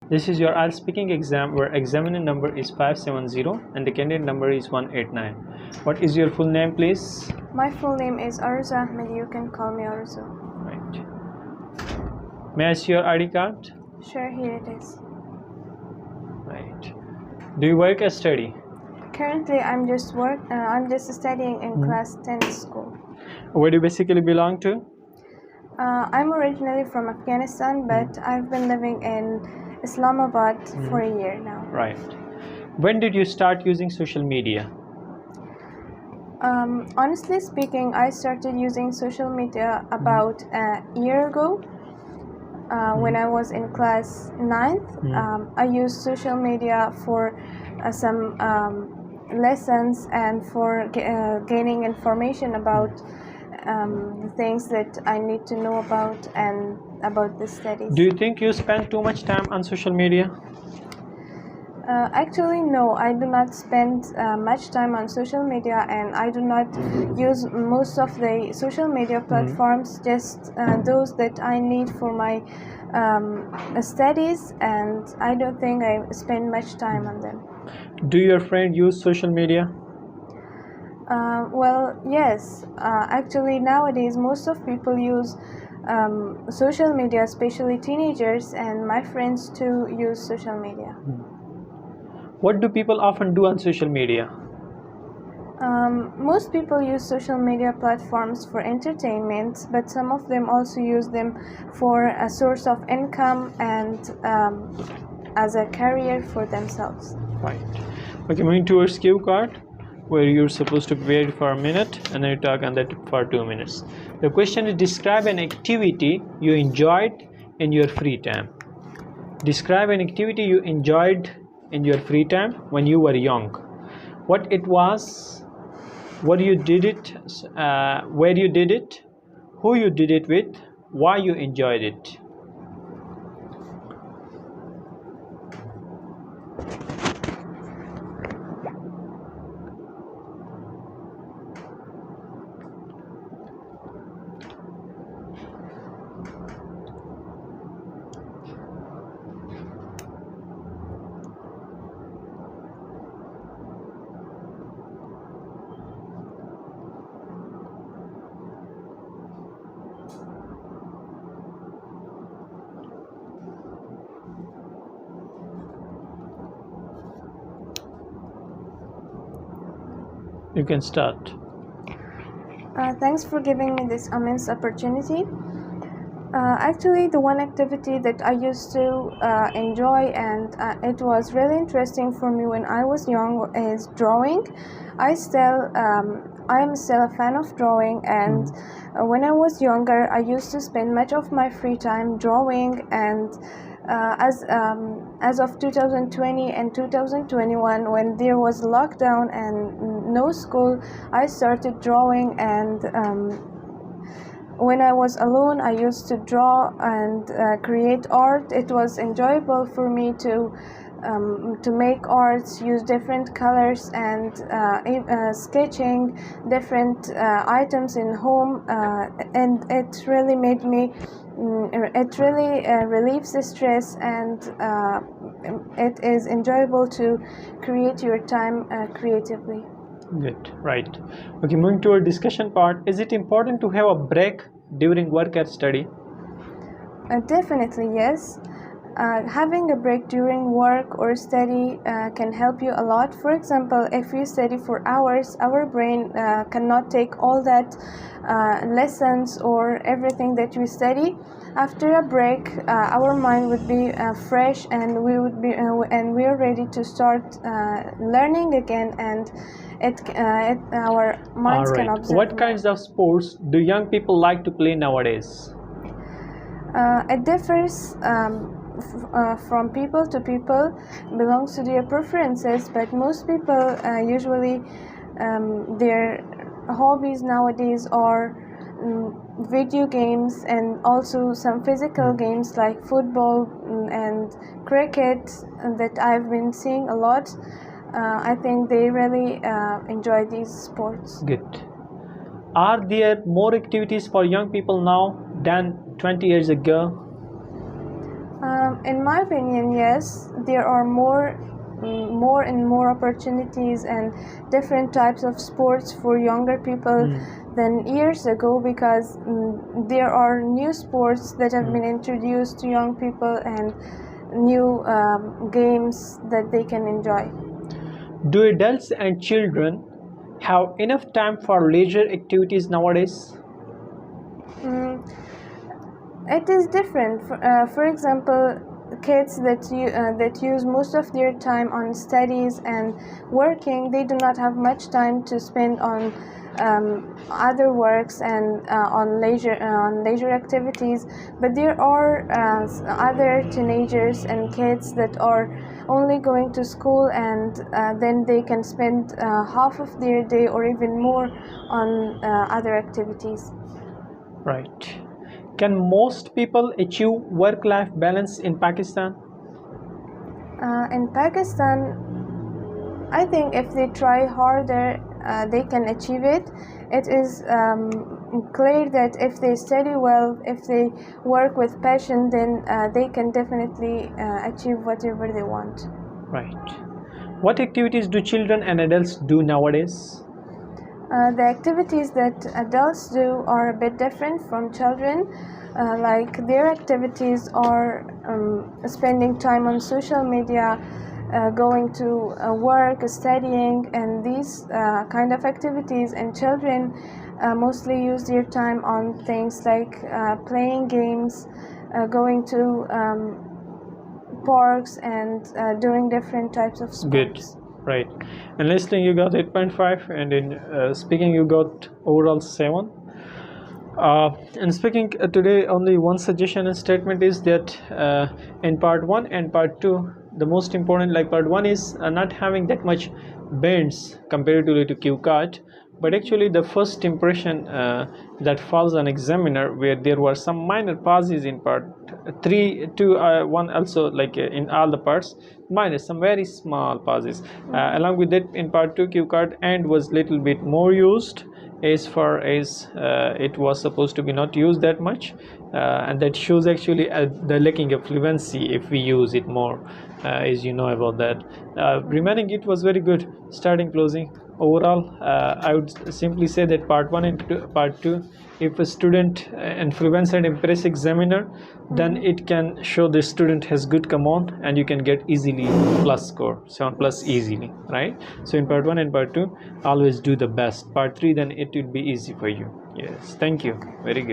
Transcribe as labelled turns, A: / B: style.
A: This is your IELTS speaking exam where examiner number is 570 and the candidate number is 189. What is your full name, please?
B: My full name is 𝐈𝐄𝐲 Ahmed. You can call me Arzu.
A: Right. May I see your ID card?
B: Sure, here it is.
A: Right. Do you work or study?
B: Currently, I'm just studying in class 10 school.
A: Where do you basically belong to?
B: I'm originally from Afghanistan, but I've been living in Islamabad for a year now.
A: Right. When did you start using social media?
B: Honestly speaking, I started using social media about a year ago. When I was in class 9th, I used social media for some lessons and for gaining information about the things that I need to know about and about the studies.
A: Do you think you spend too much time on social media?
B: Actually, no, I do not spend much time on social media, and I do not use most of the social media platforms, just those that I need for my studies, and I don't think I spend much time on them.
A: Do your friends use social media?
B: Well, yes. Actually, nowadays, most of people use social media, especially teenagers, and my friends too use social media.
A: What do people often do on social media?
B: Most people use social media platforms for entertainment, but some of them also use them for a source of income and as a career for themselves.
A: Right. Okay, moving towards cue card, where you're supposed to wait for a minute and then you talk on that for 2 minutes. The question is, describe an activity you enjoyed in your free time. Describe an activity you enjoyed in your free time when you were young. What it was, what you did it, where you did it, who you did it with, why you enjoyed it. You can start.
B: Thanks for giving me this immense opportunity. Actually, the one activity that I used to enjoy and it was really interesting for me when I was young is drawing. I am still a fan of drawing, and when I was younger, I used to spend much of my free time drawing, and as of 2020 and 2021, when there was lockdown and no school, I started drawing, and when I was alone, I used to draw and create art. It was enjoyable for me to make arts, use different colors, and sketching different items in home, and it really made me. It really relieves the stress, and it is enjoyable to create your time creatively.
A: Good, right. Okay, moving to our discussion part. Is it important to have a break during work or study?
B: Definitely, yes. Having a break during work or study can help you a lot. For example, if you study for hours, our brain cannot take all that lessons or everything that we study. After a break, our mind would be fresh, and we are ready to start learning again, and our minds can observe.
A: What kinds of sports do young people like to play nowadays?
B: It differs from people to people, belongs to their preferences, but most people usually their hobbies nowadays are video games, and also some physical games like football and cricket that I've been seeing a lot. I think they really enjoy these sports.
A: Good. Are there more activities for young people now than 20 years ago?
B: In my opinion, yes, there are more and more opportunities and different types of sports for younger people than years ago, because there are new sports that have been introduced to young people and new games that they can enjoy.
A: Do adults and children have enough time for leisure activities nowadays?
B: It is different. For example, kids that use most of their time on studies and working, they do not have much time to spend on other works and on leisure activities. But there are other teenagers and kids that are only going to school, and then they can spend half of their day or even more on other activities.
A: Right. Can most people achieve work-life balance in Pakistan?
B: In Pakistan, I think if they try harder, they can achieve it. It is clear that if they study well, if they work with passion, then they can definitely achieve whatever they want.
A: Right. What activities do children and adults do nowadays?
B: The activities that adults do are a bit different from children. Like their activities are spending time on social media, going to work, studying, and these kind of activities. And children mostly use their time on things like playing games, going to parks, and doing different types of sports.
A: Good. Right. In listening you got 8.5, and in speaking you got overall 7. In speaking today, only one suggestion and statement is that in part 1 and part 2, the most important, like part 1 is not having that much bends comparatively to 𝐶 but actually the first impression that falls on examiner, where there were some minor pauses in part 3 to 1 also, like in all the parts, minus some very small pauses. Along with that, in part 2 𝐶 and was little bit more used, as far as it was supposed to be not used that much, and that shows actually the lacking of fluency if we use it more, as you know about that. Remaining, it was very good. Starting, closing, overall I would simply say that part 1 and part 2, if a student influence and impress examiner, then it can show the student has good command, and you can get easily plus score, 7+ easily, right? So in part 1 and part 2, always do the best. Part 3, then it will be easy for you. Yes, thank you. Very good.